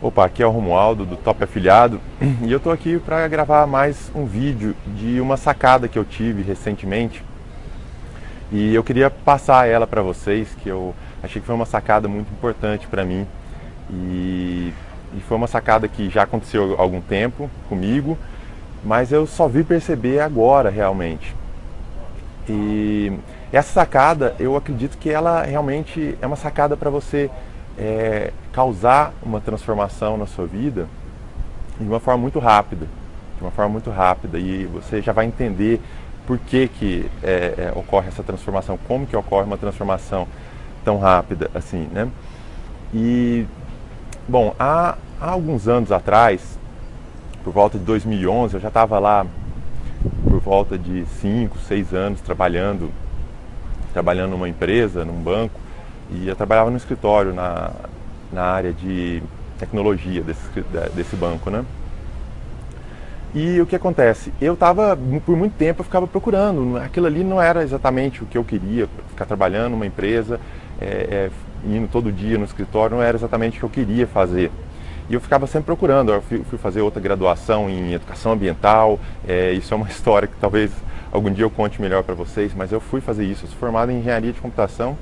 Opa, aqui é o Romualdo do Top Afiliado e eu tô aqui para gravar mais um vídeo de uma sacada que eu tive recentemente e eu queria passar ela para vocês, que eu achei que foi uma sacada muito importante para mim e foi uma sacada que já aconteceu há algum tempo comigo, mas eu só vi perceber agora realmente. E essa sacada, eu acredito que ela realmente é uma sacada para você causar uma transformação na sua vida de uma forma muito rápida, e você já vai entender por que ocorre essa transformação, como que ocorre uma transformação tão rápida assim, né? E, bom, há alguns anos atrás, por volta de 2011, eu já estava lá por volta de 5, 6 anos trabalhando numa empresa, num banco, e eu trabalhava no escritório na área de tecnologia desse banco, né? E o que acontece? Por muito tempo, eu ficava procurando. Aquilo ali não era exatamente o que eu queria, ficar trabalhando numa empresa, indo todo dia no escritório, não era exatamente o que eu queria fazer. E eu ficava sempre procurando. Eu fui fazer outra graduação em educação ambiental. Isso é uma história que talvez algum dia eu conte melhor para vocês, mas eu fui fazer isso. Eu sou formado em engenharia de computação.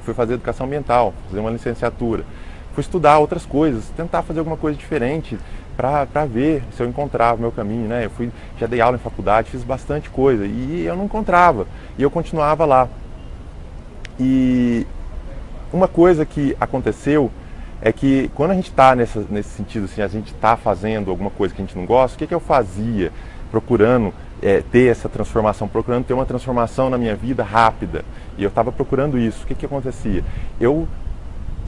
Fui fazer educação ambiental, fazer uma licenciatura. Fui estudar outras coisas, tentar fazer alguma coisa diferente para ver se eu encontrava o meu caminho, né? Já dei aula em faculdade, fiz bastante coisa e eu não encontrava. E eu continuava lá. E uma coisa que aconteceu é que quando a gente está nesse sentido, assim, a gente está fazendo alguma coisa que a gente não gosta, o que eu fazia procurando ter essa transformação, procurando ter uma transformação na minha vida rápida? E eu estava procurando isso. O que acontecia? Eu,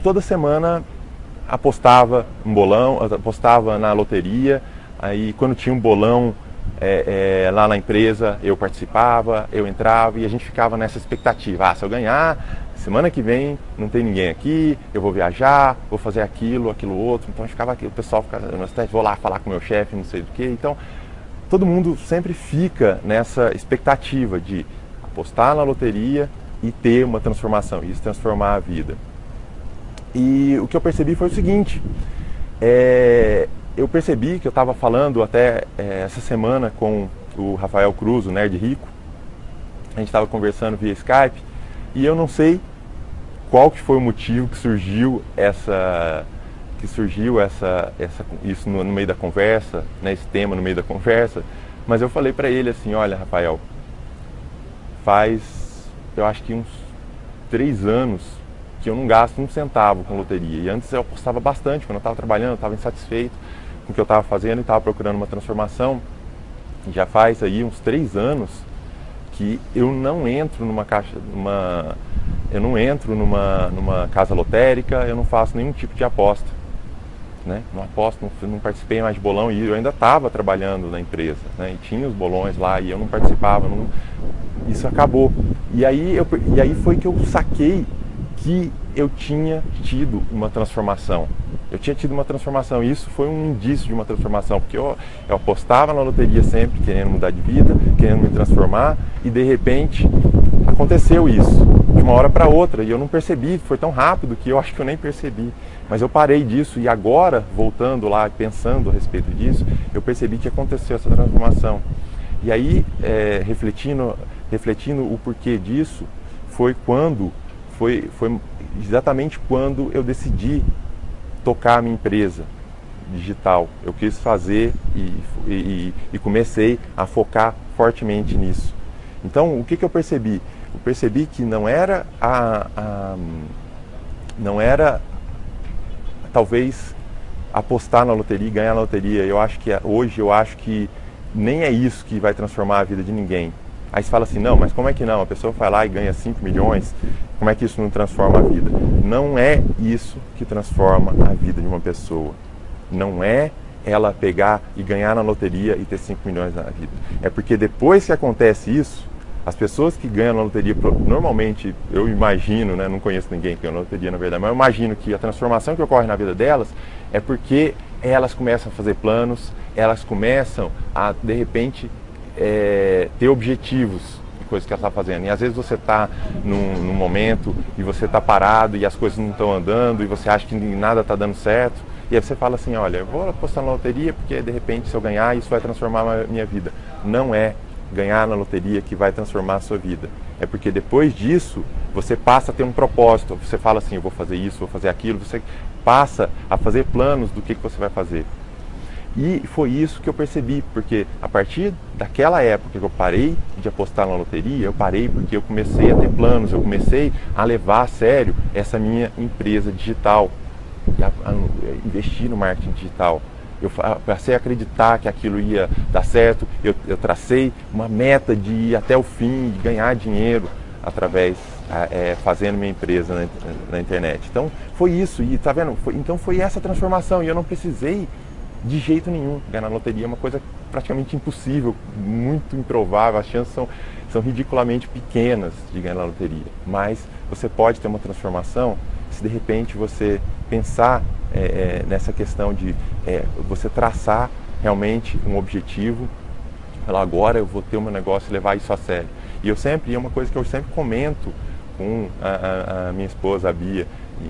toda semana, apostava um bolão, apostava na loteria. Aí, quando tinha um bolão lá na empresa, eu participava, eu entrava e a gente ficava nessa expectativa. Se eu ganhar, semana que vem não tem ninguém aqui, eu vou viajar, vou fazer aquilo outro. Então, a gente ficava aqui, o pessoal ficava, vou lá falar com o meu chefe, não sei do que. Então, todo mundo sempre fica nessa expectativa de apostar na loteria e ter uma transformação, isso transformar a vida. E o que eu percebi foi o seguinte, eu percebi que eu estava falando até essa semana com o Rafael Cruz, o Nerd Rico, a gente estava conversando via Skype, e eu não sei qual que foi o motivo que surgiu isso no meio da conversa, né, esse tema no meio da conversa, mas eu falei para ele assim: olha, Rafael, eu acho que uns 3 anos que eu não gasto um centavo com loteria. E antes eu apostava bastante, quando eu estava trabalhando, eu estava insatisfeito com o que eu estava fazendo e estava procurando uma transformação. E já faz aí uns 3 anos que eu não entro numa casa lotérica, eu não faço nenhum tipo de aposta, né? Não aposto, não participei mais de bolão, e eu ainda estava trabalhando na empresa, né? E tinha os bolões lá e eu não participava, isso acabou. E aí foi que eu saquei que eu tinha tido uma transformação. E isso foi um indício de uma transformação, porque eu apostava na loteria sempre, querendo mudar de vida, querendo me transformar, e de repente aconteceu isso, de uma hora para outra, e eu não percebi, foi tão rápido que eu acho que eu nem percebi. Mas eu parei disso, e agora, voltando lá, pensando a respeito disso, eu percebi que aconteceu essa transformação. E aí, refletindo o porquê disso, foi exatamente quando eu decidi tocar a minha empresa digital. Eu quis fazer e comecei a focar fortemente nisso. Então, o que eu percebi? Eu percebi que não era talvez apostar na loteria e ganhar na loteria. Hoje eu acho que nem é isso que vai transformar a vida de ninguém. Aí você fala assim: não, mas como é que não? A pessoa vai lá e ganha 5 milhões, como é que isso não transforma a vida? Não é isso que transforma a vida de uma pessoa. Não é ela pegar e ganhar na loteria e ter 5 milhões na vida. É porque depois que acontece isso, as pessoas que ganham na loteria, normalmente, eu imagino, né, não conheço ninguém que ganha na loteria na verdade, mas eu imagino que a transformação que ocorre na vida delas é porque elas começam a fazer planos, elas começam a, de repente, ter objetivos de coisas que ela está fazendo. E às vezes você está num momento e você está parado e as coisas não estão andando e você acha que nada está dando certo. E aí você fala assim, olha, eu vou apostar na loteria porque de repente se eu ganhar isso vai transformar a minha vida. Não é ganhar na loteria que vai transformar a sua vida. É porque depois disso você passa a ter um propósito. Você fala assim, eu vou fazer isso, vou fazer aquilo. Você passa a fazer planos do que você vai fazer. E foi isso que eu percebi, porque a partir daquela época que eu parei de apostar na loteria, eu parei porque eu comecei a ter planos, eu comecei a levar a sério essa minha empresa digital, a investir no marketing digital. Eu passei a acreditar que aquilo ia dar certo, eu tracei uma meta de ir até o fim, de ganhar dinheiro através, fazendo minha empresa na internet. Então foi isso, e tá vendo? Então foi essa transformação, e eu não precisei de jeito nenhum ganhar na loteria. É uma coisa praticamente impossível, muito improvável, as chances são ridiculamente pequenas de ganhar na loteria. Mas você pode ter uma transformação se de repente você pensar nessa questão de você traçar realmente um objetivo, falar, agora eu vou ter o meu negócio e levar isso a sério. E é uma coisa que eu sempre comento com a minha esposa, a Bia,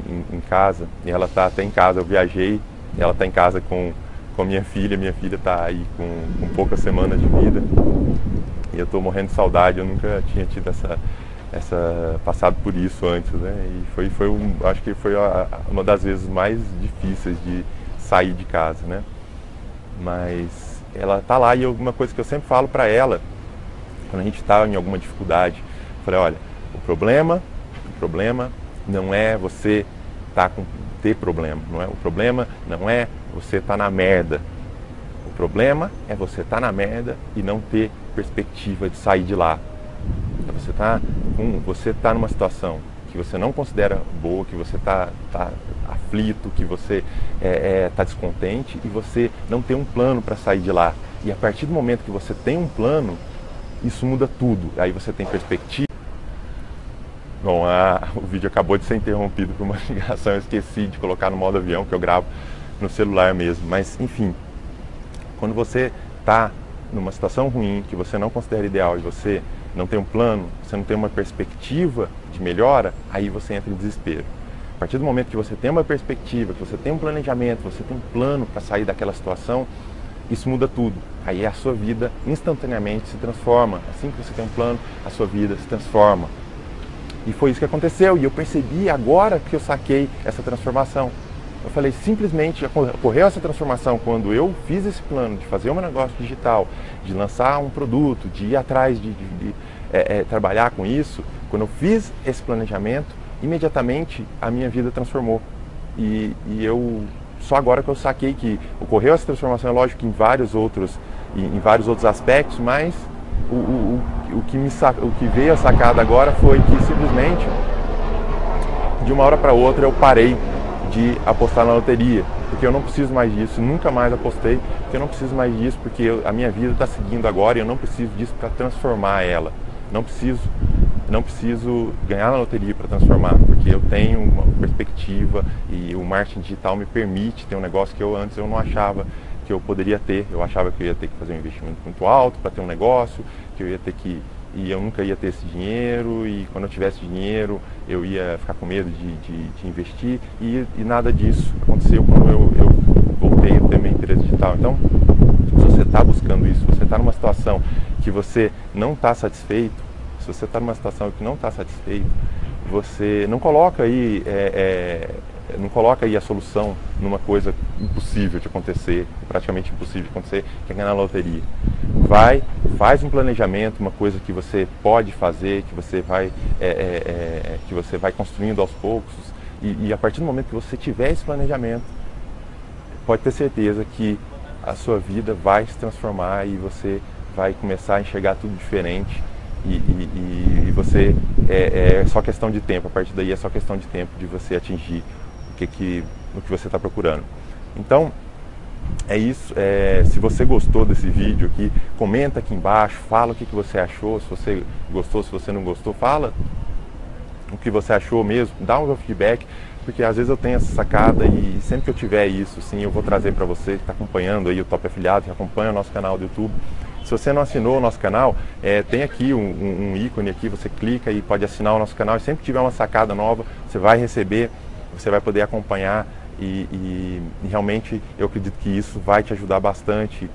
em casa, e ela está até em casa, eu viajei, e ela está em casa com minha filha está aí com poucas semanas de vida, e eu estou morrendo de saudade. Eu nunca tinha tido passado por isso antes, né? E acho que foi uma das vezes mais difíceis de sair de casa, né? Mas ela está lá, e uma coisa que eu sempre falo para ela, quando a gente está em alguma dificuldade, eu falei, olha, o problema não é você ter problema, o problema não é você estar na merda. O problema é você estar na merda e não ter perspectiva de sair de lá. Você tá numa situação que você não considera boa, que você tá aflito, que você tá descontente, e você não tem um plano para sair de lá. E a partir do momento que você tem um plano, isso muda tudo. Aí você tem perspectiva. Bom, o vídeo acabou de ser interrompido por uma ligação, eu esqueci de colocar no modo avião, que eu gravo no celular mesmo. Mas, enfim, quando você está numa situação ruim, que você não considera ideal, e você não tem um plano, você não tem uma perspectiva de melhora, aí você entra em desespero. A partir do momento que você tem uma perspectiva, que você tem um planejamento, você tem um plano para sair daquela situação, isso muda tudo. Aí a sua vida instantaneamente se transforma. Assim que você tem um plano, a sua vida se transforma. E foi isso que aconteceu, e eu percebi agora que eu saquei essa transformação. Eu falei, simplesmente ocorreu essa transformação quando eu fiz esse plano de fazer um negócio digital, de lançar um produto, de ir atrás, de trabalhar com isso. Quando eu fiz esse planejamento, imediatamente a minha vida transformou. E só agora que eu saquei que ocorreu essa transformação, é lógico que em vários outros aspectos, mas o que veio a sacada agora foi que simplesmente, de uma hora para outra, eu parei de apostar na loteria, porque eu não preciso mais disso, nunca mais apostei, porque eu não preciso mais disso, porque a minha vida está seguindo agora e eu não preciso disso para transformar ela. Não preciso ganhar na loteria para transformar, porque eu tenho uma perspectiva e o marketing digital me permite ter um negócio que antes eu não achava que eu poderia ter. Eu achava que eu ia ter que fazer um investimento muito alto para ter um negócio, e eu nunca ia ter esse dinheiro, e quando eu tivesse dinheiro eu ia ficar com medo de investir, e nada disso aconteceu quando eu voltei a ter minha empresa digital. Então, se você está buscando isso, se você está numa situação que você não está satisfeito, você não coloca aí a solução numa coisa impossível de acontecer, praticamente impossível de acontecer, que é ganhar na loteria. Faz um planejamento, uma coisa que você pode fazer, que você vai construindo aos poucos, e a partir do momento que você tiver esse planejamento, pode ter certeza que a sua vida vai se transformar e você vai começar a enxergar tudo diferente, e você é só questão de tempo. A partir daí é só questão de tempo de você atingir o que você está procurando. Então é isso. Se você gostou desse vídeo aqui, comenta aqui embaixo, fala o que você achou, se você gostou, se você não gostou, fala o que você achou mesmo, dá um feedback, porque às vezes eu tenho essa sacada e sempre que eu tiver isso, sim, eu vou trazer para você que está acompanhando aí o Top Afiliado, que acompanha o nosso canal do YouTube. Se você não assinou o nosso canal, tem aqui um ícone aqui, você clica e pode assinar o nosso canal, e sempre que tiver uma sacada nova, você vai receber, você vai poder acompanhar e realmente eu acredito que isso vai te ajudar bastante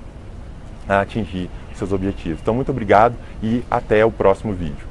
a atingir seus objetivos. Então, muito obrigado e até o próximo vídeo.